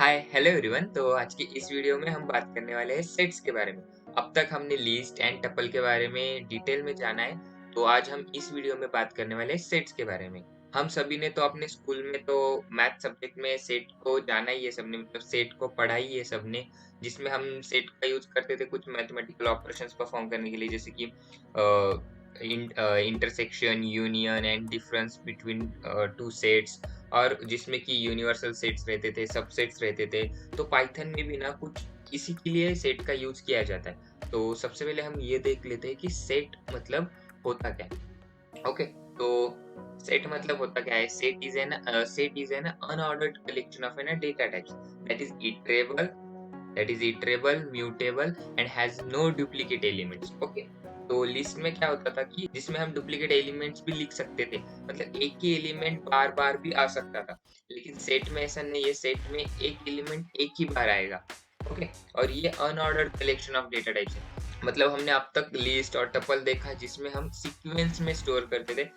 Hi hello everyone. तो आज की इस वीडियो में हम बात करने वाले हैं सेट्स के बारे में। अब तक हमने लिस्ट एंड टपल के बारे में डिटेल में जाना है, तो आज हम इस वीडियो में बात करने वाले हैं सेट्स के बारे में। हम सभी ने तो अपने स्कूल में तो मैथ सब्जेक्ट में सेट को जाना ही है सबने, मतलब सेट को पढ़ा ही है सबने, जिसमें हम सेट का यूज करते थे कुछ मैथमेटिकल ऑपरेशंस परफॉर्म करने के लिए, जैसे कि intersection, union and difference between two sets, और जिसमें कि यूनिवर्सल सेट्स रहते थे, सबसेट्स रहते थे। तो पाइथन में भी ना कुछ इसी के लिए सेट का यूज किया जाता है। तो सबसे पहले हम ये देख लेते हैं कि सेट मतलब होता क्या है। ओके, तो सेट मतलब होता क्या है। Set is an unordered collection of an data types that is iterable, mutable and has no duplicate elements. Okay, तो लिस्ट में क्या होता था कि जिसमें हम डुप्लीकेट एलिमेंट्स भी लिख सकते थे, मतलब एक ही एलिमेंट बार बार भी आ सकता था। लेकिन सेट में ऐसा नहीं है, सेट में एक एलिमेंट एक ही बार आएगा। ओके, और ये unordered collection of data types है। मतलब हमने अब तक लिस्ट और टपल देखा जिसमें हम सीक्वेंस में स्टोर करते थे।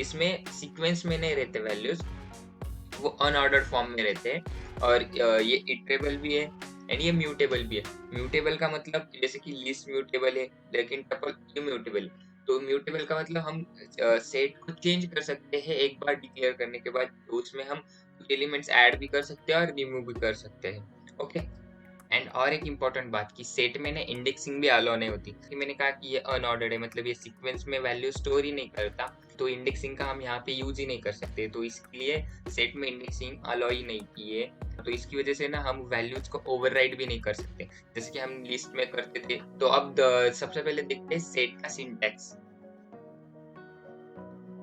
इसमें सीक्वेंस में नहीं रहते वैल्यूज, वो अनऑर्डर्ड फॉर्म में रहते हैं। और ये इटरेबल भी है एंड ये म्यूटेबल भी है। म्यूटेबल का मतलब जैसे कि लिस्ट म्यूटेबल है, लेकिन टपल इम्यूटेबल है। तो म्यूटेबल का मतलब हम सेट को चेंज कर सकते हैं एक बार डिक्लेयर करने के बाद। तो उसमें हम कुछ एलिमेंट्स ऐड भी कर सकते हैं और रिमूव भी कर सकते हैं। ओके, एंड और एक इम्पोर्टेंट बात कि सेट में ना इंडेक्सिंग भी अलाउ नहीं होती। कि मैंने कहा कि ये अनऑर्डर्ड है, मतलब ये सीक्वेंस में वैल्यू स्टोर ही नहीं करता, तो इंडेक्सिंग का हम यहाँ पे यूज ही नहीं कर सकते। तो इसलिए सेट में इंडेक्सिंग अलाउ ही नहीं की है। तो इसकी वजह से ना हम वैल्यूज को ओवरराइड भी नहीं कर सकते, जैसे कि हम लिस्ट में करते थे। तो अब सबसे पहले देखते हैं सेट का सिंटैक्स।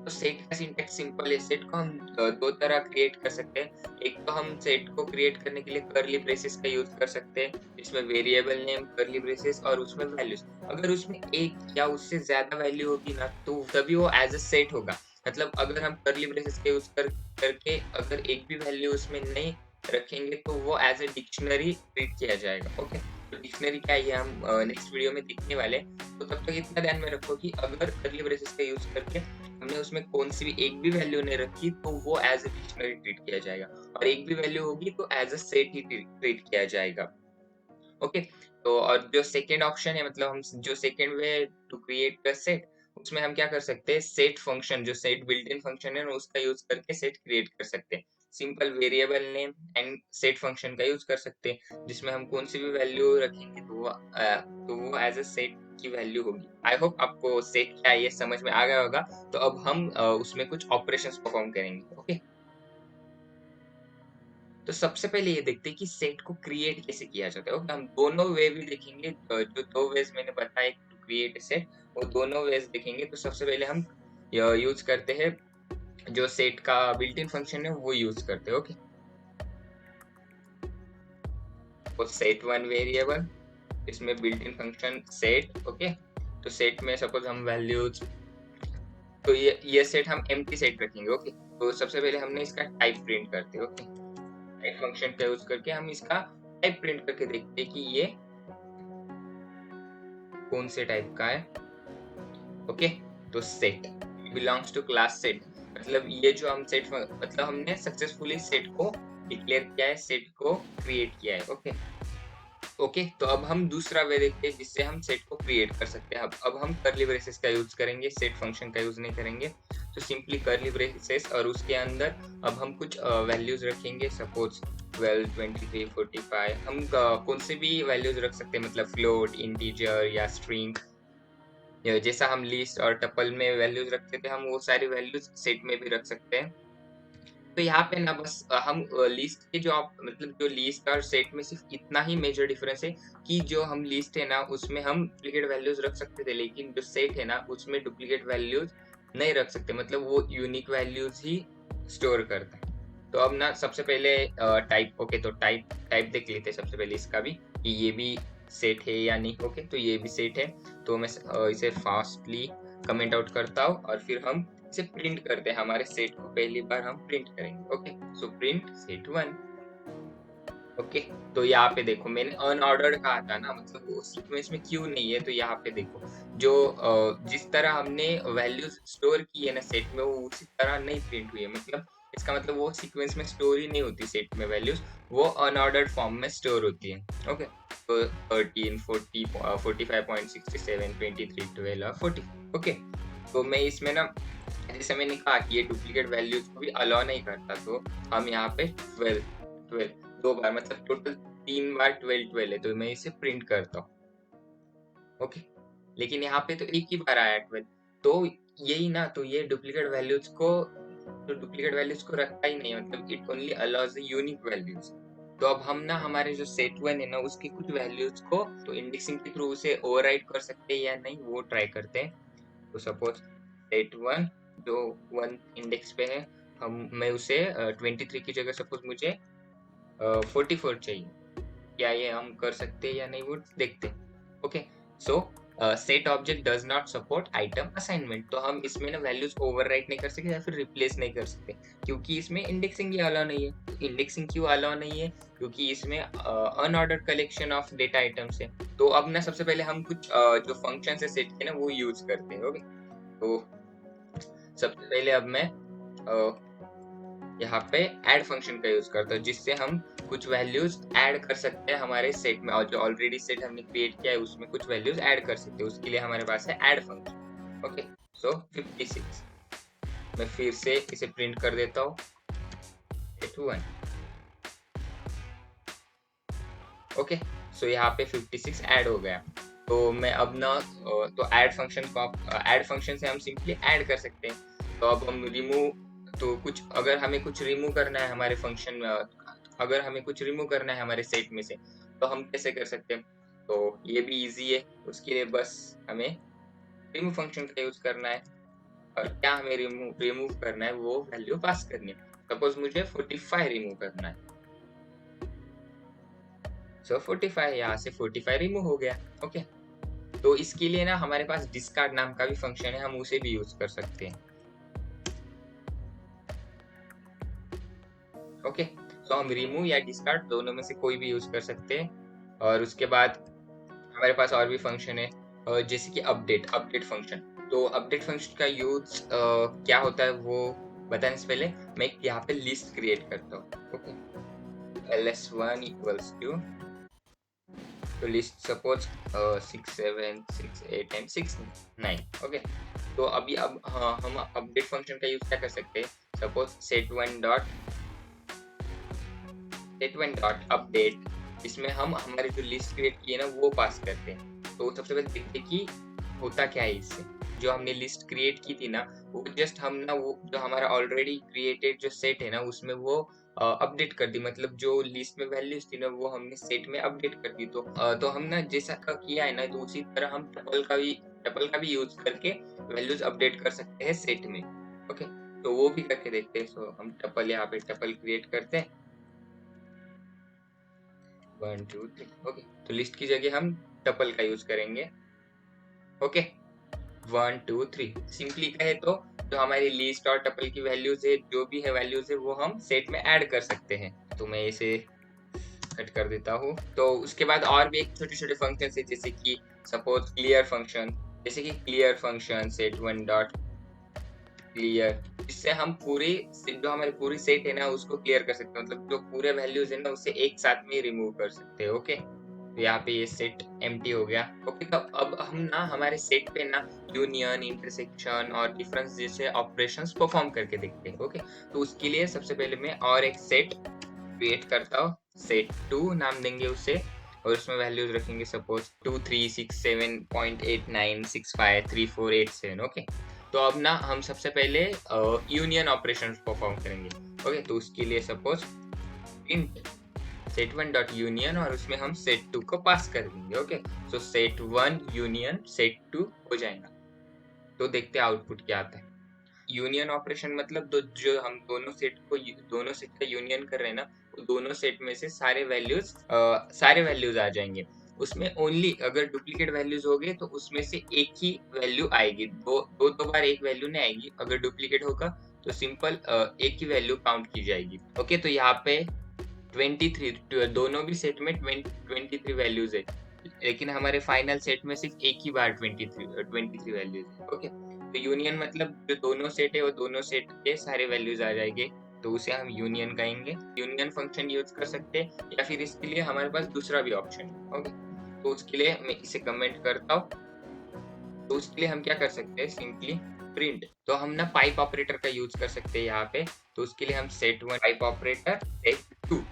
तो सेट का सिंटैक्स सिंपल है। सेट को हम दो तरह क्रिएट कर सकते हैं। एक तो हम सेट को क्रिएट करने के लिए कर्ली ब्रेसेस का यूज कर सकते हैं, जिसमें वेरिएबल नेम, कर्ली ब्रेसेस और उसमें वैल्यूज। अगर उसमें एक या उससे ज्यादा वैल्यू होगी ना, तो तभी वो एज अ सेट होगा। मतलब अगर हम कर्ली ब्रेसेस का यूज करके अगर एक भी वैल्यू उसमें नहीं रखेंगे, तो वो एज अ डिक्शनरी ट्रीट किया जाएगा। ओके, तो डिक्शनरी क्या है ये हम नेक्स्ट वीडियो में देखने वाले हैं। तो तब तक इतना ध्यान में रखो कि अगर कर्ली ब्रेसेस का यूज करके हमने उसमें कौन सी भी एक भी वैल्यू नहीं रखी, तो वो एज अ डिक्शनरी ट्रीट किया जाएगा, और एक भी वैल्यू होगी तो एज अ सेट ही ट्रीट किया जाएगा। ओके, तो और जो सेकंड ऑप्शन है, मतलब हम जो second way to create a set, उसमें हम क्या कर सकते हैं, सेट फंक्शन, जो सेट बिल्ट इन फंक्शन है ना, उसका यूज करके सेट क्रिएट कर सकते हैं। Simple variable name and set function का यूज कर सकते हैं, जिसमें हम कौन सी भी वैल्यू रखेंगे तो वो एज अ सेट की वैल्यू होगी। आई होप आपको सेट क्या है ये समझ में आ गया होगा। तो अब हम उसमें कुछ ऑपरेशंस परफॉर्म करेंगे। ओके, तो सबसे पहले ये देखते हैं कि सेट को क्रिएट कैसे किया जाता है। ओके, हम दोनों वे भी देखेंगे। जो दो वेज मैंने बताए टू क्रिएट अ सेट, वो दोनों वेज देखेंगे। तो सबसे पहले हम यूज करते हैं जो सेट का बिल्ट इन फंक्शन है, वो यूज करते हैं। ओके, तो सेट वन वेरिएबल, इसमें built in function set. Okay, तो सेट में सपोज हम वैल्यूज, तो ये सेट हम एम्प्टी सेट रखेंगे। ओके, तो सबसे पहले हमने इसका टाइप प्रिंट करते हैं। ओके, टाइप फंक्शन का यूज करके हम इसका टाइप प्रिंट करके देखते हैं कि ये कौन से टाइप का है। ओके, तो set belongs to class set, मतलब ये जो हम सेट, मतलब हमने सक्सेसफुली सेट को डिक्लेयर किया है, सेट को क्रिएट किया है। ओके, ओके, तो अब हम दूसरा वे देखते हैं जिससे हम सेट को क्रिएट कर सकते हैं। अब हम कर्ली ब्रेसेस का यूज करेंगे, सेट फंक्शन का यूज नहीं करेंगे। तो सिंपली कर्ली ब्रेसेस, और उसके अंदर अब हम कुछ वैल्यूज रखेंगे। सपोज 12, 23, 45, हम कौन से भी वैल्यूज रख सकते हैं, मतलब फ्लोट, इंटीजर या स्ट्रिंग। जैसा हम लिस्ट और टपल में वैल्यूज रखते थे, हम वो सारी वैल्यूज सेट में भी रख सकते हैं। तो यहाँ पे ना बस हम लिस्ट के जो आप, मतलब जो लिस्ट और सेट में सिर्फ इतना ही मेजर डिफरेंस है कि जो हम लिस्ट है ना, उसमें हम डुप्लीकेट वैल्यूज रख सकते थे, लेकिन जो सेट है ना, उसमें डुप्लीकेट वैल्यूज नहीं रख सकते, मतलब वो यूनिक वैल्यूज ही स्टोर करता है। तो अब ना सबसे पहले टाइप। ओके, तो टाइप टाइप देख लेते हैं सबसे पहले इसका भी, कि ये भी सेट है या नहीं। ओके, तो ये भी सेट है। तो मैं इसे फास्टली कमेंट आउट करता हूँ, और फिर हम इसे प्रिंट करते हैं। हमारे सेट को पहली बार हम प्रिंट करेंगे। Okay, so print set one. Okay, तो यहाँ पे देखो मैंने अनऑर्डर्ड कहा था ना, मतलब वो सीक्वेंस में क्यों नहीं है। तो यहाँ पे देखो, जो जिस तरह हमने वैल्यूज स्टोर की है ना सेट में, वो उसी तरह नहीं प्रिंट हुई है। मतलब इसका मतलब वो सीक्वेंस में स्टोर ही नहीं होती सेट में वैल्यूज, वो अनऑर्डर्ड फॉर्म में स्टोर होती है। ओके, तो 13, 40, 45.67, 23, 12 और 40। ओके, तो मैं इसमें ना, जैसे मैंने कहा कि ये डुप्लीकेट वैल्यूज को भी अलाउ नहीं करता, तो हम यहाँ पे 12 12 दो बार, मतलब टोटल 3 बार 12 12 है, तो मैं इसे प्रिंट करता हूँ। ओके, लेकिन यहाँ पे तो एक ही बार आया 12, तो यही ना, तो ये डुप्लीकेट वैल्यूज को, तो डुप्लीकेट वैल्यूज को रखता ही नहीं, मतलब it only allows the unique values. तो अब हम ना हमारे जो सेट 1 है ना, उसकी कुछ वैल्यूज को तो इंडेक्सिंग के थ्रू उसे ओवरराइड कर सकते हैं या नहीं, वो ट्राई करते हैं। तो सपोज सेट 1 जो 1 इंडेक्स पे है, मैं उसे 23 की जगह सपोज मुझे 44 चाहिए, क्या ये हम कर सकते हैं या नहीं, वो देखते हैं। Okay, so set object does not support item assignment, तो हम इसमें ना वैल्यूज ओवरराइट नहीं कर सकते या फिर रिप्लेस नहीं कर सकते, क्योंकि इसमें इंडेक्सिंग ही अलाउ नहीं है। इंडेक्सिंग क्यों अलाउ नहीं है? क्योंकि इसमें unordered collection of data items है। तो अब ना सबसे पहले हम कुछ जो फंक्शन है सेट के ना, वो यूज करते हैं। ओके, तो सबसे पहले अब मैं यहाँ पे ऐड फंक्शन का यूज करता हूँ, जिससे हम कुछ वैल्यूज ऐड कर सकते हैं हमारे सेट में, और जो ऑलरेडी सेट हमने क्रिएट किया है उसमें कुछ वैल्यूज ऐड कर सकते हैं। उसके लिए हमारे पास है ऐड फंक्शन। ओके, सो 56 मैं फिर से इसे प्रिंट कर देता हूँ, 1। ओके, सो यहाँ पे 56 ऐड हो गया। तो मैं अब ना तो ऐड फंक्शन को, ऐड फंक्शन से हम सिंपली ऐड कर सकते हैं। तो अब हम रिमूव, तो कुछ अगर हमें कुछ रिमूव करना है हमारे फंक्शन में, अगर हमें कुछ रिमूव करना है हमारे सेट में से, तो हम कैसे कर सकते हैं? तो ये भी इजी है, उसके लिए बस हमें रिमूव फंक्शन का यूज करना है, और क्या हमें रिमूव करना है, वो वैल्यू पास करनी है। सपोज मुझे 45 रिमूव करना है, सो 45, यहाँ से 45 रिमूव हो गया। ओके, तो इसके लिए ना हमारे पास डिस्कार्ड नाम का भी फंक्शन है, हम उसे भी यूज कर सकते हैं। ओके, तो हम रिमूव या डिस्कार्ड दोनों में से कोई भी यूज कर सकते हैं। और उसके बाद हमारे पास और भी फंक्शन है, जैसे कि अपडेट फंक्शन। तो अपडेट फंक्शन का यूज क्या होता है वो बताने से पहले मैं यहाँ पे लिस्ट क्रिएट करता हूँ। ओके, ls1 इक्वल्स टू, तो लिस्ट सपोज 6 7 6 8 एंड 6 9। ओके, तो अभी अब हम अपडेट फंक्शन का यूज क्या कर सकते हैं? सपोज set1 डॉट अपडेट, इसमें हम हमारी जो लिस्ट क्रिएट की है ना, वो पास करते हैं। तो सबसे पहले देखते हैं कि होता क्या है इससे। जो हमने लिस्ट क्रिएट की थी ना, वो जस्ट हम ना, वो जो हमारा ऑलरेडी क्रिएटेड जो सेट है ना, उसमें वो अपडेट कर दी, मतलब जो लिस्ट में वैल्यूज थी ना, वो हमने सेट में अपडेट कर दी। तो हम ना जैसा का किया है ना, तो उसी तरह हम टपल का भी यूज करके वैल्यूज अपडेट कर सकते हैं सेट में। ओके, तो वो भी करके देखते हैं। सो हम टपल, यहाँ पे टपल क्रिएट करते हैं, 1 2 3। ओके, तो लिस्ट की जगह हम टपल का यूज करेंगे। ओके, 1 2 3 सिंपली कहे तो जो हमारी लिस्ट और टपल की वैल्यूज है, जो भी है वैल्यूज है, वो हम सेट में ऐड कर सकते हैं। तो मैं इसे कट कर देता हूँ। तो उसके बाद और भी एक छोटे छोटे फंक्शन है, जैसे कि सपोज क्लियर फंक्शन, जैसे कि clear function set1 dot clear, इससे हम पूरी जो हमारी पूरी सेट है ना, उसको क्लियर कर सकते हैं, मतलब जो पूरे वैल्यूज है ना, उसे एक साथ में रिमूव कर सकते हैं। ओके, तो यहाँ पे ये सेट एम्प्टी हो गया। ओके, तो अब हम ना हमारे सेट पे ना यूनियन, इंटरसेक्शन और डिफरेंस जैसे ऑपरेशंस परफॉर्म करके देखते हैं। ओके, तो उसके लिए सबसे पहले मैं और एक सेट क्रिएट करता हूँ, set2 नाम देंगे उसे, और उसमें वैल्यूज रखेंगे सपोज 2367.89653487। ओके, तो अब ना हम सबसे पहले यूनियन ऑपरेशन परफॉर्म करेंगे। ओके, तो उसके लिए suppose int set1 dot union, और उसमें हम set2 को पास कर देंगे। ओके, सो set1 यूनियन set2 हो जाएगा। तो देखते हैं आउटपुट क्या आता है। यूनियन ऑपरेशन मतलब जो हम दोनों सेट का यूनियन कर रहे हैं ना, वो दोनों सेट में से सारे वैल्यूज आ जाएंगे। उसमें ओनली अगर डुप्लीकेट वैल्यूज हो गए, तो उसमें से एक ही वैल्यू आएगी, दो बार एक वैल्यू नहीं आएगी। अगर डुप्लीकेट होगा तो सिंपल एक ही वैल्यू काउंट की जाएगी। ओके, तो यहाँ पे 23, दोनों भी सेट में 23 वैल्यूज है, लेकिन हमारे फाइनल सेट में सिर्फ एक ही बार 23 वैल्यूज है। ओके, तो यूनियन मतलब जो दोनों सेट है, वो दोनों सेट के सारे वैल्यूज आ जाएंगे। तो उसे हम यूनियन कहेंगे। यूनियन फंक्शन यूज कर सकते हैं या फिर इसके लिए हमारे पास दूसरा भी ऑप्शन है। ओके, तो उसके लिए मैं इसे कमेंट करता हूँ। तो उसके लिए हम क्या कर सकते हैं, सिंपली प्रिंट। तो हम ना पाइप ऑपरेटर का यूज कर सकते हैं यहाँ पे। तो उसके लिए हम set one pipe operator set two.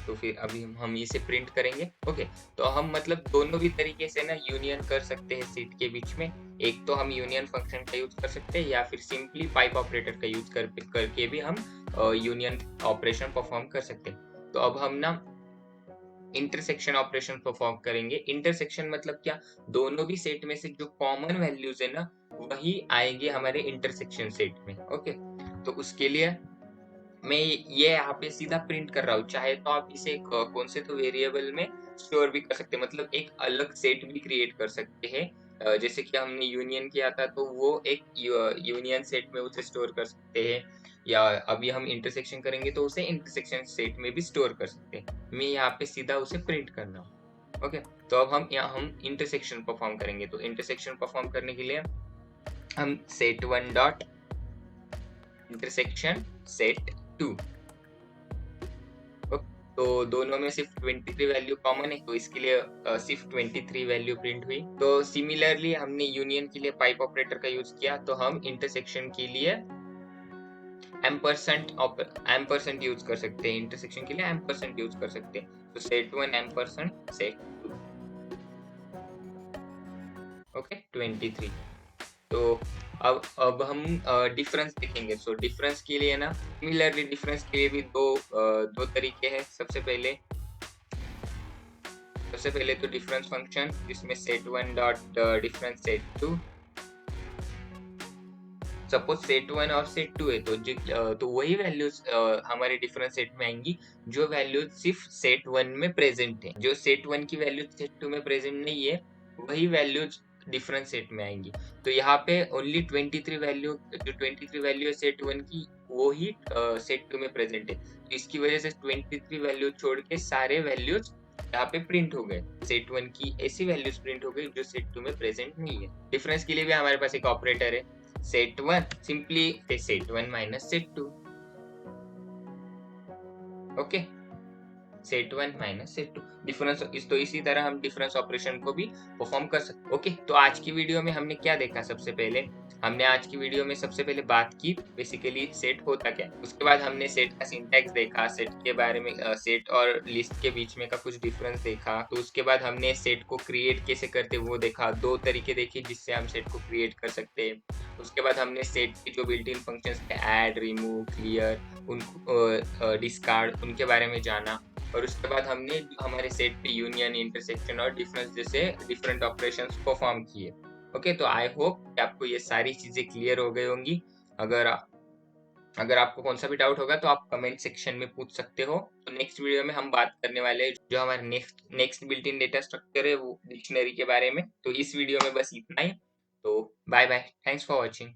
तो फिर अभी हम इसे प्रिंट करेंगे। ओके, तो हम मतलब दोनों भी तरीके से ना यूनियन कर सकते हैं सेट के बीच में। एक तो हम यूनियन फंक्शन का यूज कर सकते हैं या फिर सिंपली पाइप ऑपरेटर का यूज करके भी हम यूनियन ऑपरेशन परफॉर्म कर सकते हैं। तो अब हम ना इंटरसेक्शन ऑपरेशन परफॉर्म करेंगे। इंटरसेक्शन मतलब क्या, दोनों भी सेट में से जो कॉमन वैल्यूज है ना वही आएंगे हमारे इंटरसेक्शन सेट में। ओके, तो उसके लिए मैं ये यहाँ पे सीधा प्रिंट कर रहा हूँ। चाहे तो आप इसे कौन से तो वेरिएबल में स्टोर भी कर सकते हैं, मतलब एक अलग सेट भी क्रिएट कर सकते हैं। जैसे कि हमने यूनियन किया था तो वो एक यूनियन सेट में उसे स्टोर कर सकते हैं, या अभी हम इंटरसेक्शन करेंगे तो उसे इंटरसेक्शन सेट में भी स्टोर कर सकते हैं। मैं यहाँ पे सीधा उसे प्रिंट करना हूँ। ओके, तो अब हम इंटरसेक्शन परफॉर्म करेंगे। तो इंटरसेक्शन परफॉर्म करने के लिए हम set one dot intersection set two. तो दोनों में सिर्फ 23 वैल्यू कॉमन है, तो इसके लिए सिर्फ 23 वैल्यू प्रिंट हुई। तो सिमिलरली हमने यूनियन के लिए पाइप ऑपरेटर का यूज किया, तो हम इंटरसेक्शन के लिए एम्परसेंट यूज कर सकते हैं। इंटरसेक्शन के लिए एम्परसेंट यूज कर सकते हैं। तो set one ampersand set two. Okay, 23। तो अब हम डिफरेंस देखेंगे। सो डिफरेंस के लिए ना सिमिलरली डिफरेंस के लिए भी दो तरीके हैं। सबसे पहले तो डिफरेंस फंक्शन, जिसमें set one dot difference set two. Suppose set one और सेट टू है तो वही वैल्यूज हमारे डिफरेंस सेट में आएंगी जो वैल्यूज सिर्फ सेट वन में प्रेजेंट है। जो सेट वन की वैल्यू सेट टू में प्रेजेंट नहीं है वही वैल्यूज डिफरेंस सेट में आएंगी। तो यहाँ पे ओनली 23 वैल्यू, जो 23 वैल्यू है सेट वन की वो ही सेट टू में प्रेजेंट है। तो इसकी वजह से 23 वैल्यू छोड़ के सारे वैल्यूज यहाँ पे प्रिंट हो गए। सेट वन की ऐसी वैल्यूज प्रिंट हो गई जो सेट टू में प्रेजेंट नहीं है। डिफरेंस के लिए भी हमारे पास एक ऑपरेटर है, set one, simply set one minus set two. Okay, set one minus set two difference. तो इसी तरह हम डिफरेंस ऑपरेशन को भी परफॉर्म कर सकते। ओके, तो आज की वीडियो में हमने क्या देखा, सबसे पहले हमने आज की वीडियो में सबसे पहले बात की बेसिकली सेट होता क्या। उसके बाद हमने सेट का सिंटैक्स देखा, सेट के बारे में, सेट और लिस्ट के बीच में का कुछ डिफरेंस देखा। तो उसके बाद हमने सेट को क्रिएट कैसे करते वो देखा, दो तरीके देखे जिससे हम सेट को क्रिएट कर सकते हैं। उसके बाद हमने सेट के जो बिल्ट इन फंक्शंस थे, ऐड, रिमूव, क्लियर, उनको डिस्कार्ड, उनके बारे में जाना। और उसके बाद हमने हमारे सेट पे यूनियन, इंटरसेक्शन और डिफरेंस जैसे डिफरेंट ऑपरेशंस परफॉर्म किए। ओके, तो आई होप कि आपको ये सारी चीजें क्लियर हो गई होंगी। अगर अगर आपको कौन सा भी डाउट होगा तो आप कमेंट सेक्शन में पूछ सकते हो। तो नेक्स्ट वीडियो में हम बात करने वाले हैं जो हमारे next built in data structure है, वो डिक्शनरी के बारे में। तो इस वीडियो में बस इतना ही। तो bye bye, thanks for watching.